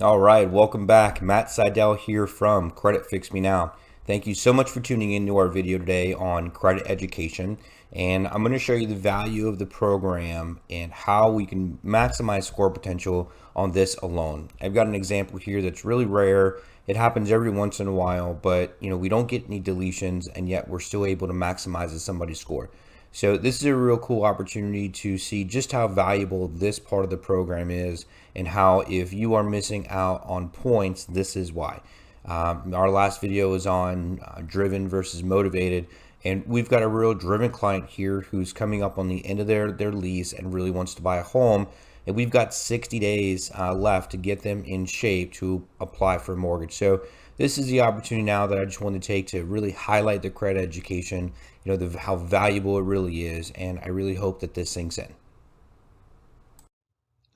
All right, welcome back. Matt Seidel here from Credit Fix Me Now. Thank you so much for tuning into our video today on credit education. And I'm going to show you the value of the program and how we can maximize score potential on this alone. I've got an example here that's really rare. It happens every once in a while, but we don't get any deletions, and yet we're still able to maximize somebody's score. So this is a real cool opportunity to see just how valuable this part of the program is, and how if you are missing out on points, this is why. Our last video was on driven versus motivated, and we've got a real driven client here who's coming up on the end of their lease and really wants to buy a home. And we've got 60 days left to get them in shape to apply for a mortgage. So this is the opportunity now that I just want to take to really highlight the credit education, how valuable it really is. And I really hope that this sinks in.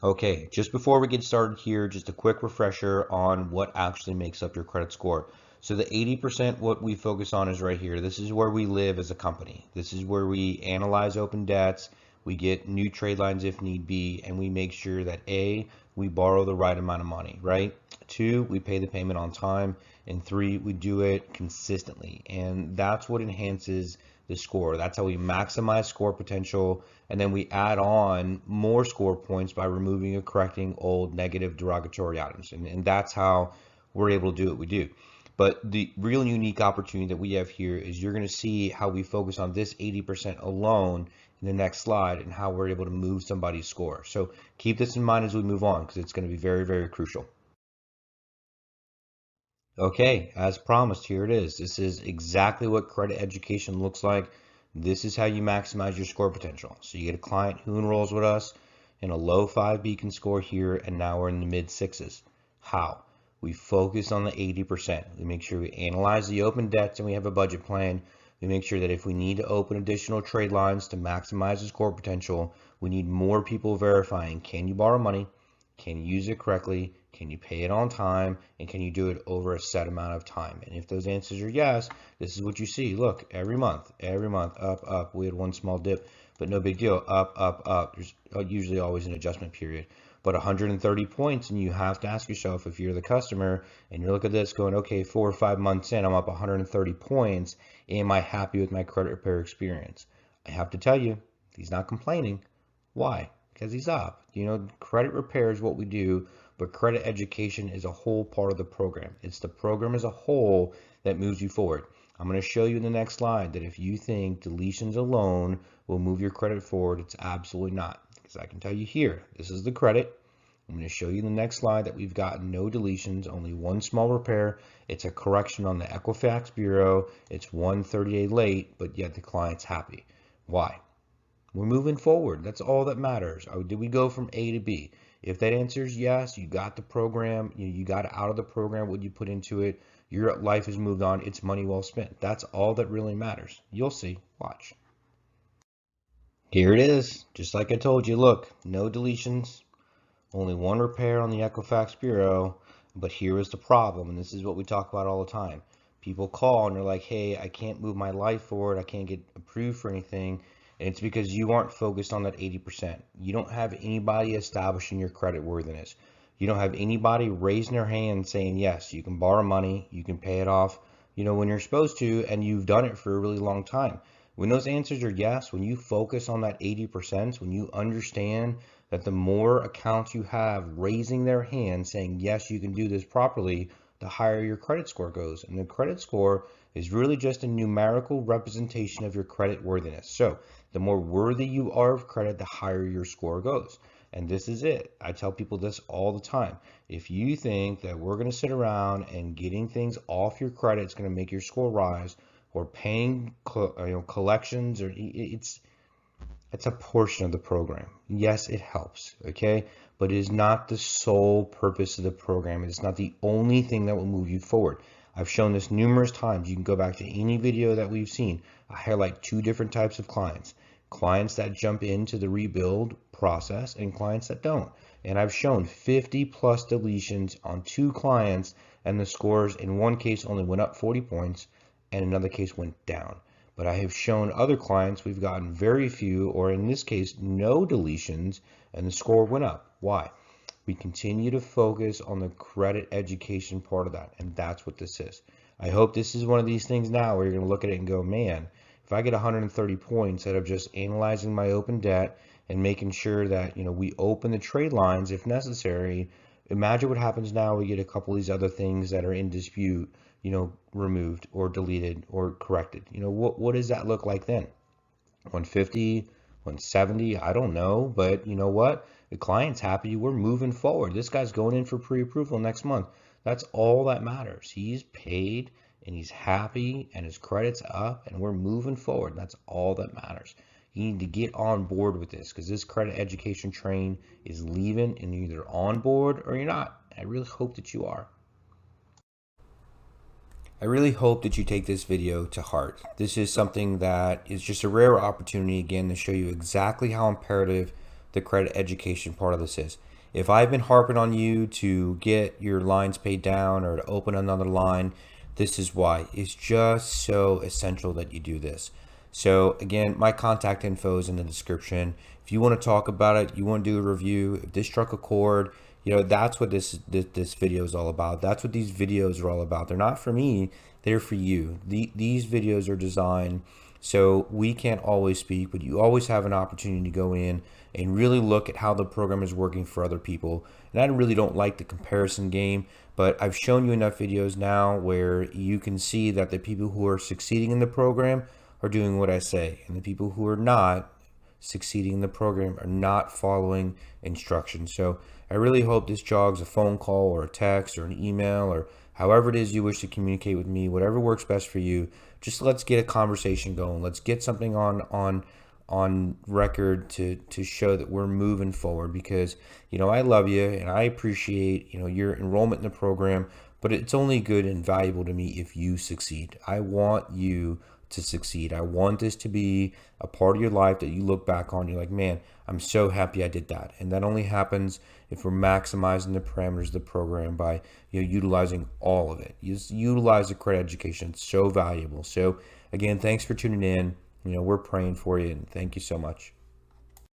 Okay, just before we get started here, just a quick refresher on what actually makes up your credit score. So the 80%, what we focus on is right here. This is where we live as a company. This is where we analyze open debts, we get new trade lines if need be, and we make sure that A, we borrow the right amount of money, right? 2, we pay the payment on time, and 3, we do it consistently. And that's what enhances the score. That's how we maximize score potential, and then we add on more score points by removing or correcting old negative derogatory items. And that's how we're able to do what we do. But the real unique opportunity that we have here is you're going to see how we focus on this 80% alone in the next slide, and how we're able to move somebody's score. So keep this in mind as we move on, because it's going to be very, very crucial. Okay, as promised, here it is. This is exactly what credit education looks like. This is how you maximize your score potential. So you get a client who enrolls with us in a low 5 beacon score here, and now we're in the mid 6s. How? We focus on the 80%. We make sure we analyze the open debts, and we have a budget plan. We make sure that if we need to open additional trade lines to maximize the score potential, we need more people verifying, can you borrow money? Can you use it correctly? Can you pay it on time? And can you do it over a set amount of time? And if those answers are yes, this is what you see. Look, every month, up, up. We had one small dip, but no big deal. Up, up, up. There's usually always an adjustment period. But 130 points, and you have to ask yourself, if you're the customer and you look at this going, okay, 4 or 5 months in, I'm up 130 points. Am I happy with my credit repair experience? I have to tell you, he's not complaining. Why? Because he's up. Credit repair is what we do, but credit education is a whole part of the program. It's the program as a whole that moves you forward. I'm going to show you in the next slide that if you think deletions alone will move your credit forward, it's absolutely not. Because I can tell you here, this is the credit. I'm going to show you in the next slide that we've got no deletions, only one small repair. It's a correction on the Equifax Bureau. It's 130-day late, but yet the client's happy. Why? We're moving forward. That's all that matters. Did we go from A to B? If that answer is yes, you got the program, you got out of the program what you put into it, your life has moved on, it's money well spent. That's all that really matters. You'll see. Watch. Here it is. Just like I told you, look, no deletions, only one repair on the Equifax Bureau, but here is the problem, and this is what we talk about all the time. People call and they're like, hey, I can't move my life forward, I can't get approved for anything, and it's because you aren't focused on that 80%. You don't have anybody establishing your credit worthiness. You don't have anybody raising their hand saying, yes, you can borrow money, you can pay it off, when you're supposed to, and you've done it for a really long time. When those answers are yes, when you focus on that 80%, when you understand that the more accounts you have raising their hand saying, yes, you can do this properly, the higher your credit score goes. And the credit score is really just a numerical representation of your credit worthiness. So the more worthy you are of credit, the higher your score goes. And this is it. I tell people this all the time. If you think that we're going to sit around and getting things off your credit is going to make your score rise, or paying collections, or it's a portion of the program. Yes, it helps, okay? But it is not the sole purpose of the program. It's not the only thing that will move you forward. I've shown this numerous times. You can go back to any video that we've seen. I highlight 2 different types of clients. Clients that jump into the rebuild process and clients that don't. And I've shown 50 plus deletions on 2 clients, and the scores in one case only went up 40 points, and another case went down. But I have shown other clients we've gotten very few, or in this case, no deletions, and the score went up. Why? We continue to focus on the credit education part of that, and that's what this is. I hope this is one of these things now where you're going to look at it and go, man, if I get 130 points out of just analyzing my open debt and making sure that, we open the trade lines if necessary, imagine what happens now we get a couple of these other things that are in dispute, removed or deleted or corrected. What does that look like then? 150, 170, I don't know, but you know what? The client's happy, we're moving forward. This guy's going in for pre-approval next month. That's all that matters. He's paid and he's happy and his credit's up and we're moving forward. That's all that matters. You need to get on board with this because this credit education train is leaving and you're either on board or you're not. I really hope that you are. I really hope that you take this video to heart. This is something that is just a rare opportunity, again, to show you exactly how imperative the credit education part of this is. If I've been harping on you to get your lines paid down or to open another line, this is why. It's just so essential that you do this. So again, my contact info is in the description. If you want to talk about it, you want to do a review, if this struck a chord, that's what this video is all about. That's what these videos are all about. They're not for me, they're for you. These videos are designed so we can't always speak, but you always have an opportunity to go in and really look at how the program is working for other people. And I really don't like the comparison game, but I've shown you enough videos now where you can see that the people who are succeeding in the program are doing what I say, and the people who are not succeeding in the program are not following instructions. So I really hope this jogs a phone call or a text or an email or however it is you wish to communicate with me, whatever works best for you. Just let's get a conversation going. Let's get something on record to show that we're moving forward because, I love you and I appreciate, your enrollment in the program, but it's only good and valuable to me if you succeed. I want you to succeed. I want this to be a part of your life that you look back on. You're like, man, I'm so happy I did that. And that only happens if we're maximizing the parameters of the program by utilizing all of it. You just utilize the credit education. It's so valuable. So again, thanks for tuning in. We're praying for you and thank you so much.